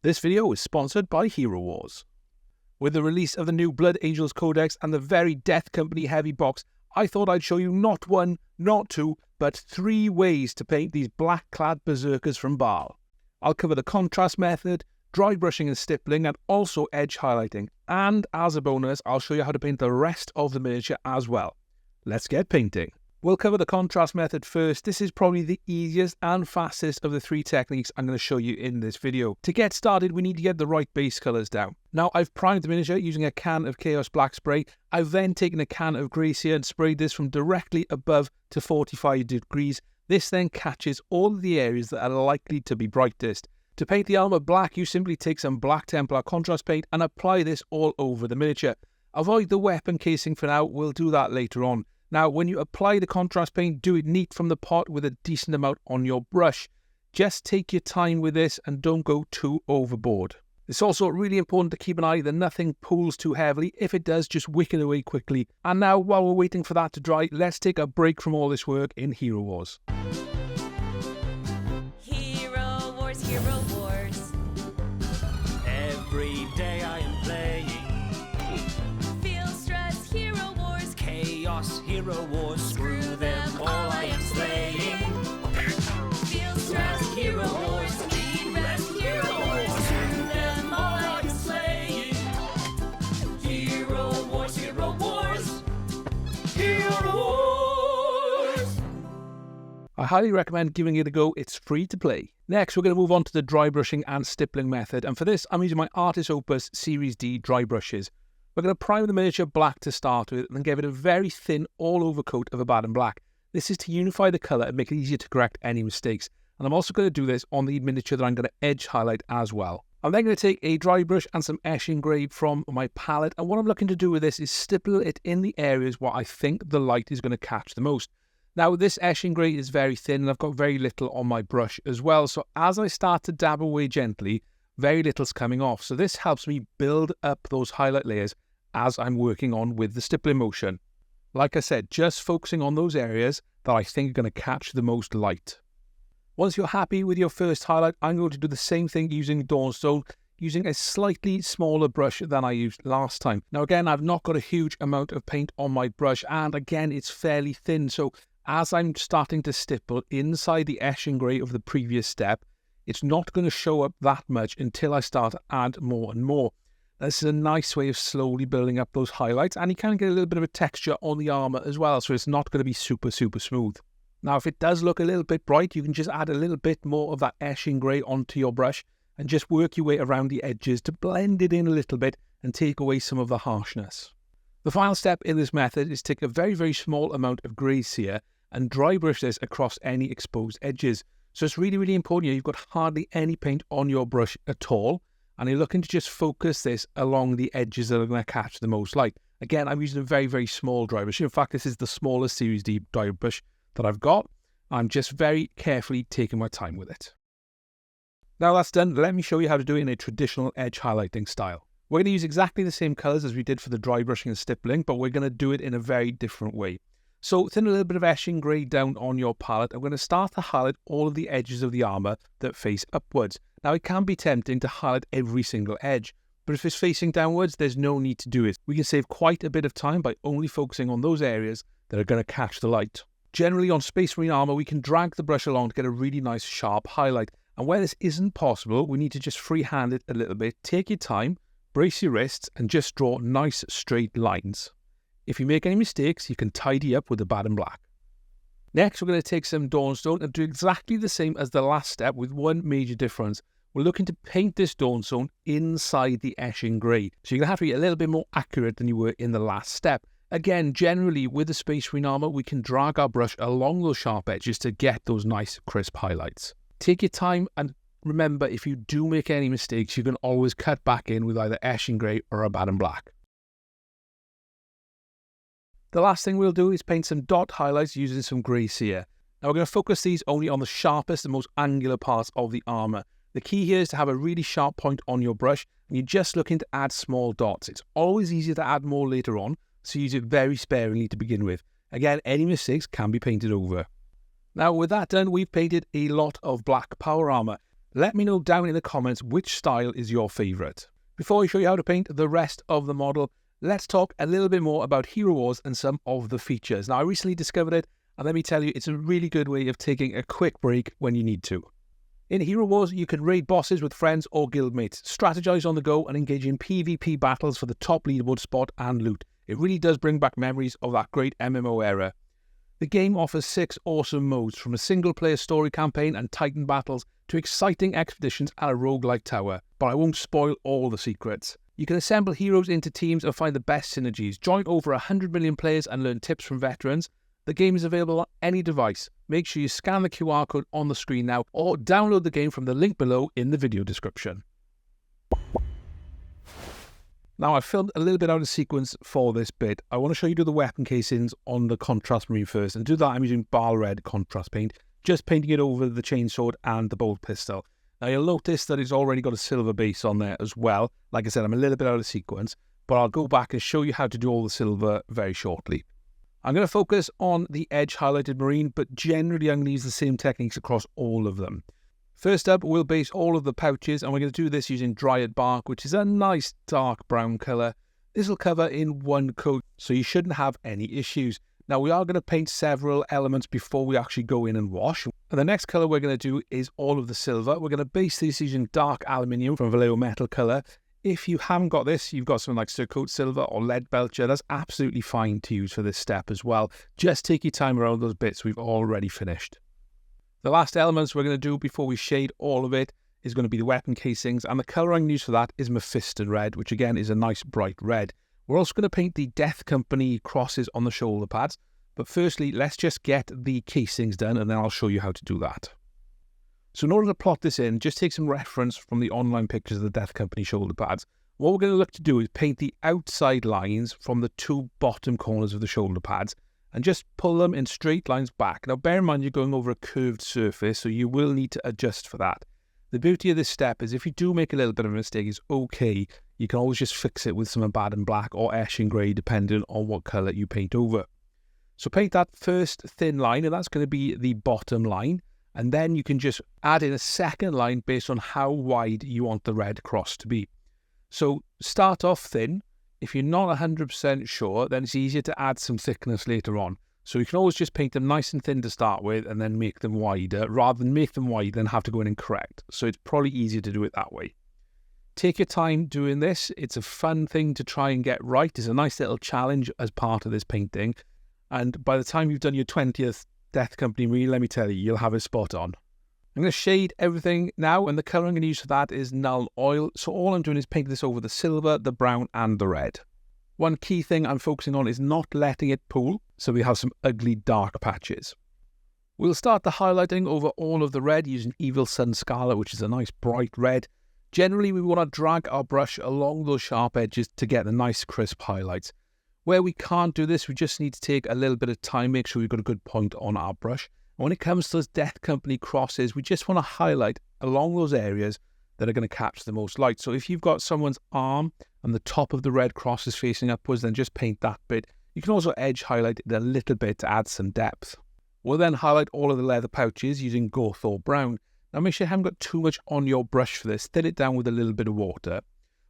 This video is sponsored by Hero Wars. With the release of the new Blood Angels Codex and the very Death Company heavy box, I thought I'd show you not one, not two, but 3 ways to paint these black-clad berserkers from Baal. I'll cover the contrast method, dry brushing and stippling, and also edge highlighting. And as a bonus, I'll show you how to paint the rest of the miniature as well. Let's get painting. We'll cover the contrast method first. This is probably the easiest and fastest of the 3 techniques I'm going to show you in this video. To get started, we need to get the right base colours down. Now, I've primed the miniature using a can of Chaos Black spray. I've then taken a can of Grey Seer and sprayed this from directly above to 45 degrees. This then catches all of the areas that are likely to be brightest. To paint the armour black, you simply take some black Templar contrast paint and apply this all over the miniature. Avoid the weapon casing for now, we'll do that later on. Now, when you apply the contrast paint, do it neat from the pot with a decent amount on your brush. Just take your time with this and don't go too overboard. It's also really important to keep an eye that nothing pools too heavily. If it does, just wick it away quickly. And now, while we're waiting for that to dry, let's take a break from all this work in Hero Wars. Hero Wars, Hero Wars. Every day I am playing Feel stress, Hero Wars. Chaos, Hero Wars. Screw them all, I am slaying. Feel stress, Hero Wars. Need rest, Hero Wars. Screw them all, I am slaying. Hero Wars, Hero Wars. Hero Wars. I highly recommend giving it a go, it's free to play. Next, we're going to move on to the dry brushing and stippling method, and for this, I'm using my Artis Opus Series D dry brushes. We're going to prime the miniature black to start with, and then give it a very thin all-over coat of Abaddon Black. This is to unify the colour and make it easier to correct any mistakes, and I'm also going to do this on the miniature that I'm going to edge highlight as well. I'm then going to take a dry brush and some Eshin Grey from my palette, and what I'm looking to do with this is stipple it in the areas where I think the light is going to catch the most. Now, this Eshin Grey is very thin, and I've got very little on my brush as well, so as I start to dab away gently, very little's coming off. So this helps me build up those highlight layers as I'm working on with the stippling motion. Like I said, just focusing on those areas that I think are going to catch the most light. Once you're happy with your first highlight, I'm going to do the same thing using Dawnstone, using a slightly smaller brush than I used last time. Now again, I've not got a huge amount of paint on my brush, and again, it's fairly thin, so as I'm starting to stipple inside the Eshin Grey of the previous step, it's not going to show up that much until I start to add more and more. This is a nice way of slowly building up those highlights, and you can get a little bit of a texture on the armour as well, so it's not going to be super smooth. Now, if it does look a little bit bright, you can just add a little bit more of that Eshin Grey onto your brush and just work your way around the edges to blend it in a little bit and take away some of the harshness. The final step in this method is to take a very small amount of Grey Seer and dry brush this across any exposed edges. So it's really important you've got hardly any paint on your brush at all, and you're looking to just focus this along the edges that are going to catch the most light. Again, I'm using a very small dry brush. In fact, this is the smallest Series D dry brush that I've got. I'm just very carefully taking my time with it. Now that's done, let me show you how to do it in a traditional edge highlighting style. We're going to use exactly the same colours as we did for the dry brushing and stippling, but we're going to do it in a very different way. So thin a little bit of Eshin Grey down on your palette. I'm going to start to highlight all of the edges of the armour that face upwards. Now, it can be tempting to highlight every single edge, but if it's facing downwards, there's no need to do it. We can save quite a bit of time by only focusing on those areas that are going to catch the light. Generally, on Space Marine armour, we can drag the brush along to get a really nice sharp highlight, and where this isn't possible, we need to just freehand it a little bit. Take your time, brace your wrists, and just draw nice straight lines. If you make any mistakes, you can tidy up with Abaddon Black. Next, we're going to take some Dawnstone and do exactly the same as the last step with one major difference. We're looking to paint this Dawnstone inside the Eshin Grey. So you're going to have to be a little bit more accurate than you were in the last step. Again, generally with the Space Marine armour, we can drag our brush along those sharp edges to get those nice crisp highlights. Take your time, and remember, if you do make any mistakes, you can always cut back in with either Eshin Grey or Abaddon Black. The last thing we'll do is paint some dot highlights using some Grey Seer. Now we're going to focus these only on the sharpest and most angular parts of the armour. The key here is to have a really sharp point on your brush, and you're just looking to add small dots. It's always easier to add more later on, so use it very sparingly to begin with. Again, any mistakes can be painted over. Now with that done, we've painted a lot of black power armour. Let me know down in the comments which style is your favourite. Before I show you how to paint the rest of the model, let's talk a little bit more about Hero Wars and some of the features. Now, I recently discovered it, and let me tell you, it's a really good way of taking a quick break when you need to. In Hero Wars, you can raid bosses with friends or guildmates, strategize on the go, and engage in PvP battles for the top leaderboard spot and loot. It really does bring back memories of that great MMO era. The game offers 6 awesome modes, from a single-player story campaign and titan battles to exciting expeditions and a roguelike tower, but I won't spoil all the secrets. You can assemble heroes into teams and find the best synergies, join over 100 million players and learn tips from veterans. The game is available on any device. Make sure you scan the QR code on the screen now or download the game from the link below in the video description. Now, I've filmed a little bit out of sequence for this bit. I want to show you the weapon casings on the contrast marine first, and to do that I'm using Baal Red contrast paint, just painting it over the chainsword and the bolt pistol. Now, you'll notice that it's already got a silver base on there as well. Like I said, I'm a little bit out of sequence, but I'll go back and show you how to do all the silver very shortly. I'm going to focus on the edge highlighted marine, but generally I'm going to use the same techniques across all of them. First up, we'll base all of the pouches, and we're going to do this using Dryad Bark, which is a nice dark brown colour. This will cover in one coat, so you shouldn't have any issues. Now, we are going to paint several elements before we actually go in and wash. And the next colour we're going to do is all of the silver. We're going to base this using dark aluminium from Vallejo metal colour. If you haven't got this, you've got something like Cerakote Silver or Lead Belcher, that's absolutely fine to use for this step as well. Just take your time around those bits we've already finished. The last elements we're going to do before we shade all of it is going to be the weapon casings, and the colour I'm going to use for that is Mephiston Red, which again is a nice bright red. We're also going to paint the Death Company crosses on the shoulder pads, but firstly let's just get the casings done and then I'll show you how to do that. So in order to plot this in, just take some reference from the online pictures of the Death Company shoulder pads. What we're going to look to do is paint the outside lines from the 2 bottom corners of the shoulder pads and just pull them in straight lines back. Now, bear in mind you're going over a curved surface, so you will need to adjust for that. The beauty of this step is if you do make a little bit of a mistake, it's okay. You can always just fix it with some Abaddon Black or Eshin Grey, depending on what colour you paint over. So paint that first thin line, and that's going to be the bottom line. And then you can just add in a second line based on how wide you want the red cross to be. So start off thin. If you're not 100% sure, then it's easier to add some thickness later on. So you can always just paint them nice and thin to start with and then make them wider, rather than make them wide and have to go in and correct. So it's probably easier to do it that way. Take your time doing this. It's a fun thing to try and get right. It's a nice little challenge as part of this painting. And by the time you've done your 20th Death Company marine, let me tell you, you'll have it spot on. I'm going to shade everything now, and the colour I'm going to use for that is Null Oil. So all I'm doing is painting this over the silver, the brown and the red. One key thing I'm focusing on is not letting it pool, so we have some ugly dark patches. We'll start the highlighting over all of the red using Evil Sun Scarlet, which is a nice bright red. Generally, we want to drag our brush along those sharp edges to get the nice crisp highlights. Where we can't do this, we just need to take a little bit of time, make sure we've got a good point on our brush. And when it comes to those Death Company crosses, we just want to highlight along those areas that are going to capture the most light. So if you've got someone's arm and the top of the red cross is facing upwards, then just paint that bit. You can also edge highlight it a little bit to add some depth. We'll then highlight all of the leather pouches using Gothor Brown. Now make sure you haven't got too much on your brush for this. Thin it down with a little bit of water.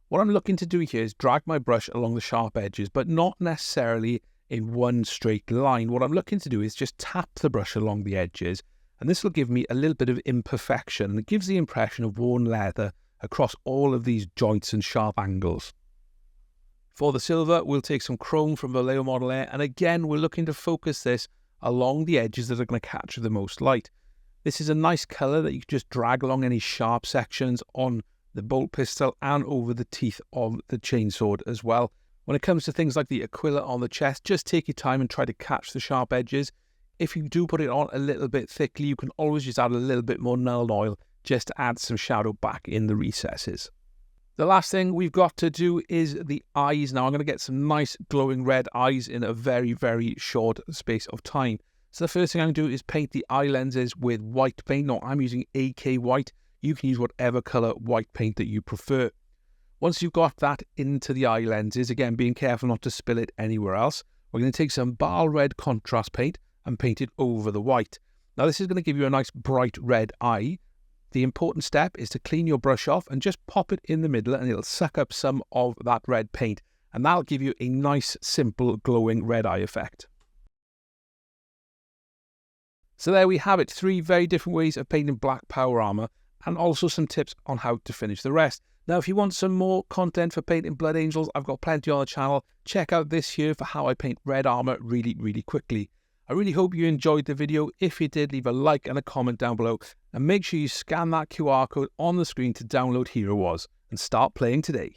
What I'm looking to do here is drag my brush along the sharp edges, but not necessarily in one straight line. What I'm looking to do is just tap the brush along the edges, and this will give me a little bit of imperfection, and it gives the impression of worn leather across all of these joints and sharp angles. For the silver, we'll take some chrome from Vallejo Model Air, and again, we're looking to focus this along the edges that are going to capture the most light. This is a nice colour that you can just drag along any sharp sections on the bolt pistol and over the teeth of the chainsword as well. When it comes to things like the Aquila on the chest, just take your time and try to catch the sharp edges. If you do put it on a little bit thickly, you can always just add a little bit more Null Oil just to add some shadow back in the recesses. The last thing we've got to do is the eyes. Now I'm going to get some nice glowing red eyes in a very, very short space of time. So the first thing I'm going to do is paint the eye lenses with white paint. Now I'm using AK White. You can use whatever colour white paint that you prefer. Once you've got that into the eye lenses, again being careful not to spill it anywhere else, we're going to take some Baal Red contrast paint and paint it over the white. Now this is going to give you a nice bright red eye. The important step is to clean your brush off and just pop it in the middle and it'll suck up some of that red paint, and that'll give you a nice, simple, glowing red eye effect. So there we have it, 3 very different ways of painting black power armor, and also some tips on how to finish the rest. Now, if you want some more content for painting Blood Angels, I've got plenty on the channel. Check out this here for how I paint red armor really, really quickly. I really hope you enjoyed the video. If you did, leave a like and a comment down below, and make sure you scan that QR code on the screen to download Hero Wars and start playing today.